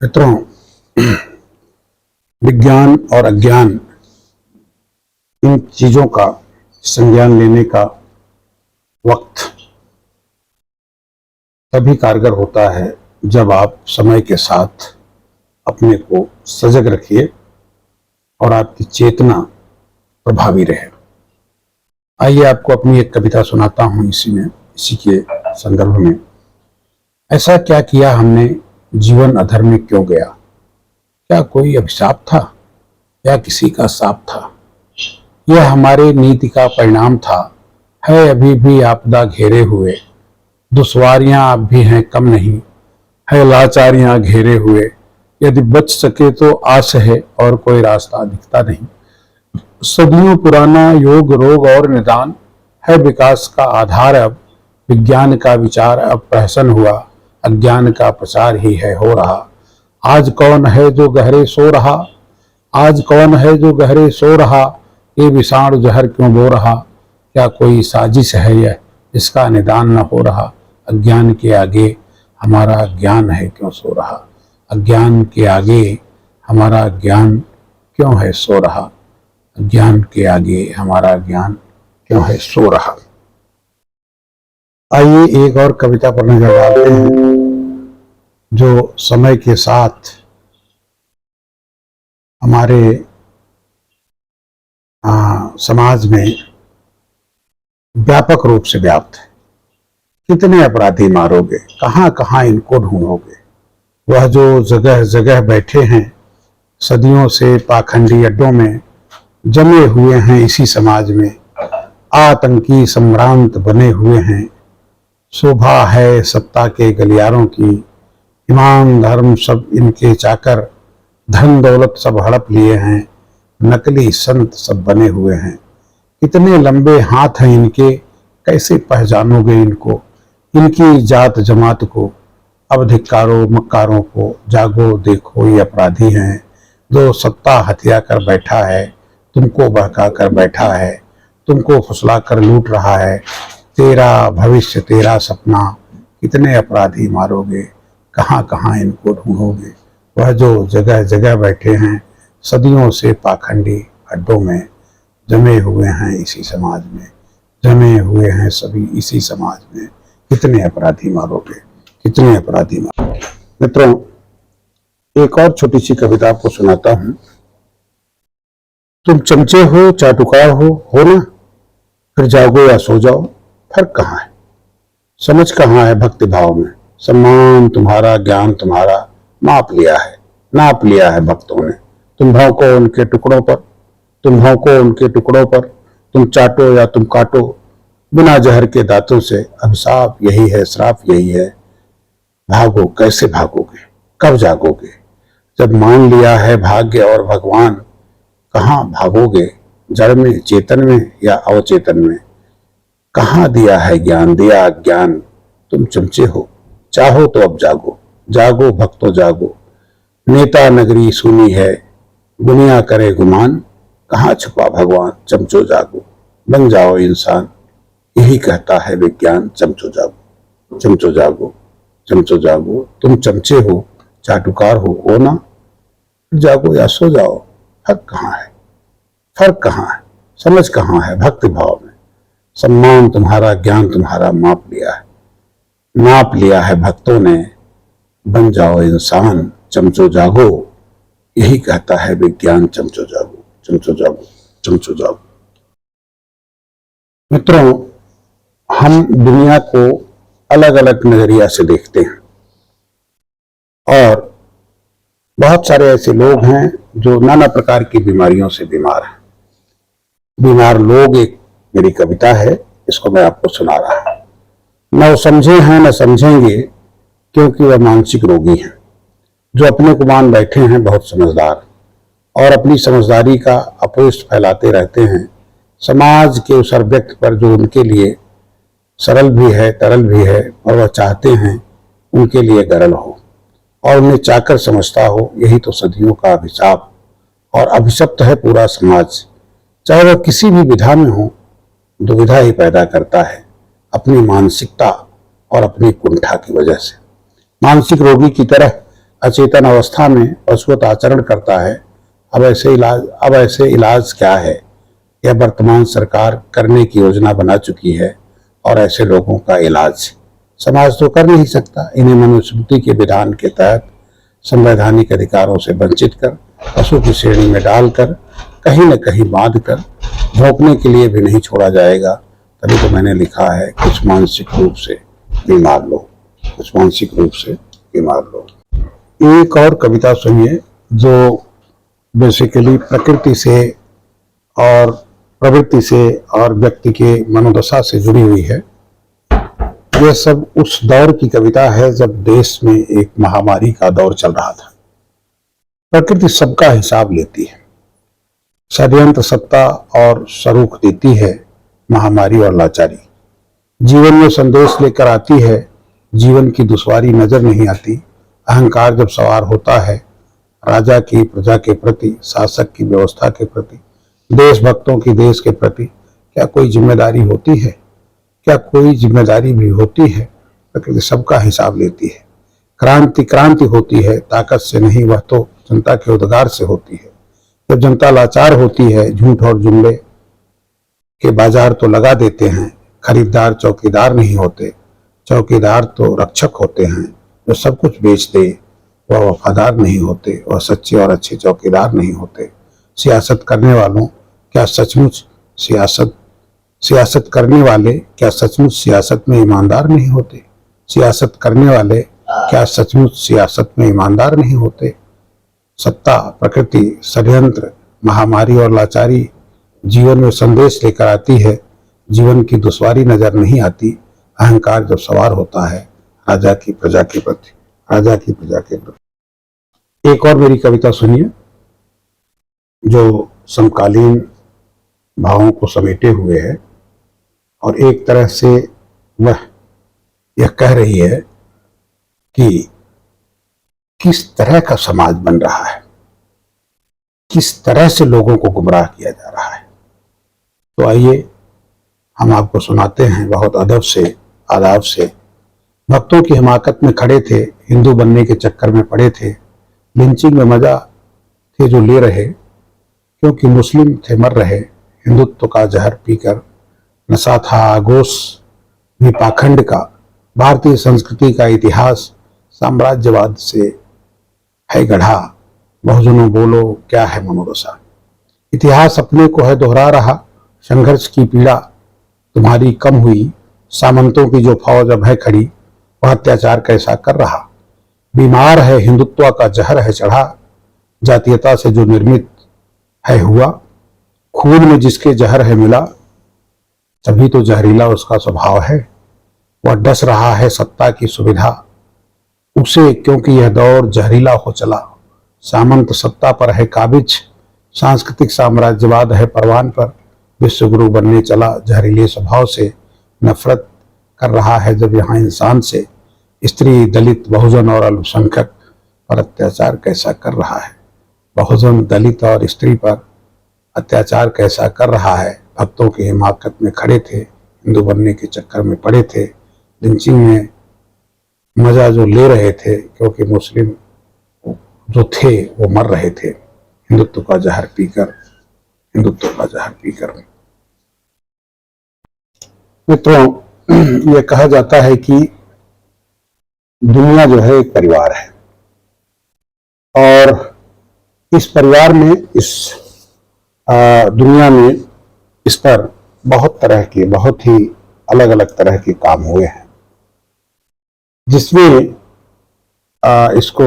मित्रों, विज्ञान और अज्ञान इन चीजों का संज्ञान लेने का वक्त तभी कारगर होता है जब आप समय के साथ अपने को सजग रखिए और आपकी चेतना प्रभावी रहे। आइए आपको अपनी एक कविता सुनाता हूं इसी के संदर्भ में। ऐसा क्या किया हमने, जीवन अधर में क्यों गया? क्या कोई अभिशाप था या किसी का साप था? यह हमारे नीति का परिणाम था। है अभी भी आपदा घेरे हुए, दुश्वारियां अब भी हैं कम नहीं, है लाचारियां घेरे हुए। यदि बच सके तो आस है और कोई रास्ता दिखता नहीं। सदियों पुराना योग रोग और निदान है विकास का आधार। अब विज्ञान का विचार अब प्रहसन हुआ, अज्ञान का प्रचार ही है हो रहा। आज कौन है जो गहरे सो रहा, आज कौन है जो गहरे सो रहा, ये विषाणु जहर क्यों बो रहा? क्या कोई साजिश है यह, इसका निदान न हो रहा? अज्ञान के आगे हमारा ज्ञान है क्यों सो रहा? अज्ञान के आगे हमारा ज्ञान क्यों है सो रहा? अज्ञान के आगे हमारा ज्ञान क्यों है सो रहा? आइए एक और कविता पर नजर डालते हैं जो समय के साथ हमारे समाज में व्यापक रूप से व्याप्त है। कितने अपराधी मारोगे, कहां कहां इनको ढूंढोगे? वह जो जगह जगह बैठे हैं, सदियों से पाखंडी अड्डों में जमे हुए हैं इसी समाज में, आतंकी सम्भ्रांत बने हुए हैं। शोभा है सत्ता के गलियारों की, ईमान धर्म सब इनके चाकर, धन दौलत सब हड़प लिए हैं, नकली संत सब बने हुए हैं। कितने लंबे हाथ हैं इनके, कैसे पहचानोगे इनको? इनकी जात जमात को अब धिक्कारो मक्कारों को, जागो देखो ये अपराधी हैं। जो सत्ता हथिया कर बैठा है, तुमको बहका कर बैठा है, तुमको फुसला कर लूट रहा है। तेरा भविष्य तेरा सपना, कितने अपराधी मारोगे, कहां कहां इनको ढूंढोगे? वह जो जगह जगह बैठे हैं, सदियों से पाखंडी अड्डों में जमे हुए हैं इसी समाज में, जमे हुए हैं सभी इसी समाज में। कितने अपराधी मारोगे, कितने अपराधी मारोगे? मित्रों, एक और छोटी सी कविता आपको सुनाता हूं। तुम चमचे हो चाटुकार हो ना, फिर जागो या सो जाओ, फर्क कहाँ है? समझ कहाँ है भक्ति भाव में? सम्मान तुम्हारा, ज्ञान तुम्हारा, नाप लिया है भक्तों ने। तुम भौंको उनके टुकड़ों पर, तुम भौंको उनके टुकड़ों पर, तुम चाटो या तुम काटो बिना जहर के दांतों से। अभिशाप यही है, श्राप यही है। भागो, कैसे भागोगे, कब जागोगे? जब मान लिया है भाग्य और भगवान, कहाँ भागोगे? जड़ में, चेतन में या अवचेतन में? कहाँ दिया है ज्ञान, दिया अज्ञान। तुम चमचे हो, चाहो तो अब जागो, जागो भक्तों जागो। नेता नगरी सुनी है, दुनिया करे गुमान, कहाँ छुपा भगवान? चमचो जागो, बन जाओ इंसान, यही कहता है विज्ञान। चमचो जागो, चमचो जागो, चमचो जागो। तुम चमचे हो चाटुकार हो ना, जागो या सो जाओ। फर्क कहाँ है, फर्क कहाँ है? समझ कहाँ है भक्ति भाव में? सम्मान तुम्हारा, ज्ञान तुम्हारा, नाप लिया है भक्तों ने। बन जाओ इंसान, चमचो जागो, यही कहता है विज्ञान। चमचो जागो, चमचो जागो, चमचो जागो। मित्रों, हम दुनिया को अलग अलग नजरिया से देखते हैं और बहुत सारे ऐसे लोग हैं जो नाना प्रकार की बीमारियों से बीमार हैं। बीमार लोग एक मेरी कविता है, इसको मैं आपको सुना रहा हूं। न वो समझे हैं न समझेंगे, क्योंकि वह मानसिक रोगी हैं, जो अपने को मान बैठे हैं बहुत समझदार और अपनी समझदारी का अपविष्ट फैलाते रहते हैं समाज के उस हर व्यक्ति पर जो उनके लिए सरल भी है, तरल भी है, और वह चाहते हैं उनके लिए गरल हो और उन्हें चाकर समझता हो। यही तो सदियों का अभिशाप और अभिशप्त है पूरा समाज। चाहे वह किसी भी विधा में हो, दुविधा ही पैदा करता है अपनी मानसिकता और अपनी कुंठा की वजह से। मानसिक रोगी की तरह अचेतन अवस्था में पशुवत आचरण करता है। अब ऐसे इलाज क्या है? यह वर्तमान सरकार करने की योजना बना चुकी है और ऐसे लोगों का इलाज समाज तो कर नहीं सकता। इन्हें मनुस्मृति के विधान के तहत संवैधानिक अधिकारों से वंचित कर, पशु की श्रेणी में डालकर, कहीं न कहीं बांध कर भोंकने के लिए भी नहीं छोड़ा जाएगा। तभी तो मैंने लिखा है, कुछ मानसिक रूप से बीमार लोग, कुछ मानसिक रूप से बीमार लोग। एक और कविता सुनिए जो बेसिकली प्रकृति से और प्रवृत्ति से और व्यक्ति के मनोदशा से जुड़ी हुई है। यह सब उस दौर की कविता है जब देश में एक महामारी का दौर चल रहा था। प्रकृति सबका हिसाब लेती है, षड्यंत्र सत्ता और सरूख देती है महामारी और लाचारी। जीवन में संदेश लेकर आती है, जीवन की दुश्वारी नजर नहीं आती। अहंकार जब सवार होता है राजा की प्रजा के प्रति, शासक की व्यवस्था के प्रति, देशभक्तों की देश के प्रति क्या कोई जिम्मेदारी होती है? क्या कोई जिम्मेदारी भी होती है? प्रकृति सबका हिसाब लेती है। क्रांति होती है ताकत से नहीं, वह तो जनता के उद्गार से होती है। जब जनता लाचार होती है, झूठ और जुमले के बाजार तो लगा देते हैं। खरीदार चौकीदार नहीं होते, चौकीदार तो रक्षक होते हैं। जो सब कुछ बेच दे वह वफादार नहीं होते, वह सच्चे और अच्छे चौकीदार नहीं होते। सियासत करने वालों क्या सचमुच सियासत करने वाले क्या सचमुच सियासत में ईमानदार नहीं होते? सियासत करने वाले क्या सचमुच सियासत में ईमानदार नहीं होते? सत्ता, प्रकृति, षड्यंत्र, महामारी और लाचारी जीवन में संदेश लेकर आती है। जीवन की दुश्वारी नजर नहीं आती। अहंकार जब सवार होता है राजा की प्रजा के प्रति। एक और मेरी कविता सुनिए जो समकालीन भावों को समेटे हुए है और एक तरह से वह यह कह रही है कि किस तरह का समाज बन रहा है, किस तरह से लोगों को गुमराह किया जा रहा है। तो आइए हम आपको सुनाते हैं। बहुत आदाब से भक्तों की हिमाकत में खड़े थे, हिंदू बनने के चक्कर में पड़े थे। लिंचिंग में मजा थे जो ले रहे, क्योंकि मुस्लिम थे मर रहे। हिंदुत्व का जहर पीकर नशा था आगोश भी पाखंड का। भारतीय संस्कृति का इतिहास साम्राज्यवाद से है गढ़ा। बहुजनों बोलो क्या है मनोदशा। इतिहास अपने को है दोहरा रहा। संघर्ष की पीड़ा तुम्हारी कम हुई। सामंतों की जो फौज अब है खड़ी, वह अत्याचार कैसा कर रहा। बीमार है हिंदुत्व का जहर है चढ़ा। जातीयता से जो निर्मित है हुआ, खून में जिसके जहर है मिला, तभी तो जहरीला उसका स्वभाव है। वह डस रहा है सत्ता की सुविधा उसे, क्योंकि यह दौर जहरीला हो चला। सामंत सत्ता पर है काबिज, सांस्कृतिक साम्राज्यवाद है परवान पर। विश्वगुरु बनने चला जहरीले स्वभाव से। नफरत कर रहा है जब यहाँ इंसान से। स्त्री, दलित, बहुजन और अल्पसंख्यक पर अत्याचार कैसा कर रहा है। बहुजन, दलित और स्त्री पर अत्याचार कैसा कर रहा है। भक्तों की हिमाकत में खड़े थे, हिंदू बनने के चक्कर में पड़े थे। लिंचिंग में मजा जो ले रहे थे, क्योंकि मुस्लिम जो थे वो मर रहे थे हिंदुत्व का जहर पीकर। मित्रों, ये कहा जाता है कि दुनिया जो है एक परिवार है और इस परिवार में, इस दुनिया में इस पर बहुत ही अलग अलग तरह के काम हुए हैं, जिसमें इसको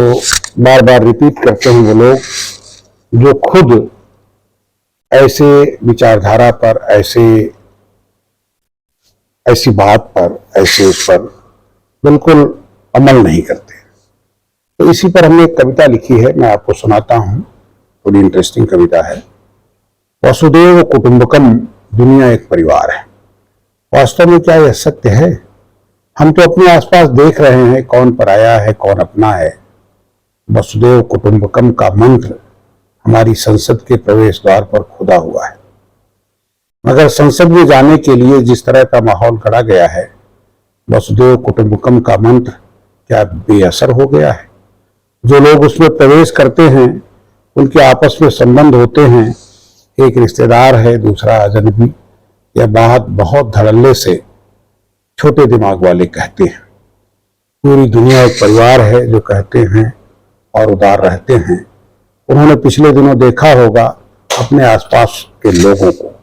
बार बार रिपीट करते हैं वो लोग जो खुद ऐसे विचारधारा पर, ऐसी बात पर, ऐसे उस पर बिल्कुल अमल नहीं करते। तो इसी पर हमने एक कविता लिखी है, मैं आपको सुनाता हूं। थोड़ी इंटरेस्टिंग कविता है। वसुदेव कुटुंबकम, दुनिया एक परिवार है। वास्तव में क्या यह सत्य है? हम तो अपने आसपास देख रहे हैं कौन पराया है कौन अपना है। वसुदेव कुटुंबकम का मंत्र हमारी संसद के प्रवेश द्वार पर खुदा हुआ है, मगर संसद में जाने के लिए जिस तरह का माहौल गढ़ा गया है, वसुदेव कुटुंबकम का मंत्र क्या बेअसर हो गया है? जो लोग उसमें प्रवेश करते हैं उनके आपस में संबंध होते हैं, एक रिश्तेदार है दूसरा अजनबी। यह बात बहुत धड़ल्ले से छोटे दिमाग वाले कहते हैं। पूरी दुनिया एक परिवार है जो कहते हैं और उदार रहते हैं। उन्होंने पिछले दिनों देखा होगा अपने आसपास के लोगों को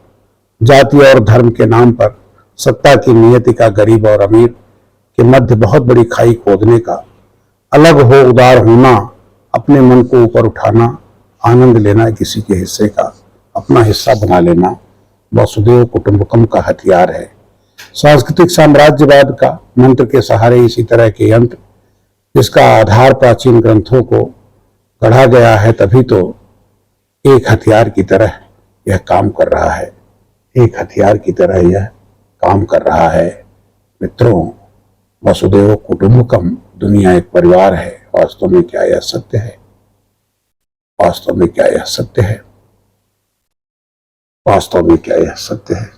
जाति और धर्म के नाम पर सत्ता की नियति का गरीब और अमीर के मध्य बहुत बड़ी खाई खोदने का, अलग हो उदार होना, अपने मन को ऊपर उठाना, आनंद लेना, किसी के हिस्से का अपना हिस्सा बना लेना वसुदेव कुटुंबकम का हथियार है। सांस्कृतिक साम्राज्यवाद का मंत्र के सहारे इसी तरह के यंत्र जिसका आधार प्राचीन ग्रंथों को गढ़ा गया है, तभी तो एक हथियार की तरह यह काम कर रहा है। एक हथियार की तरह यह काम कर रहा है। मित्रों, वसुदेव कुटुंबकम, दुनिया एक परिवार है। वास्तव में क्या यह सत्य है? वास्तव में क्या यह सत्य है? वास्तव में क्या यह सत्य है?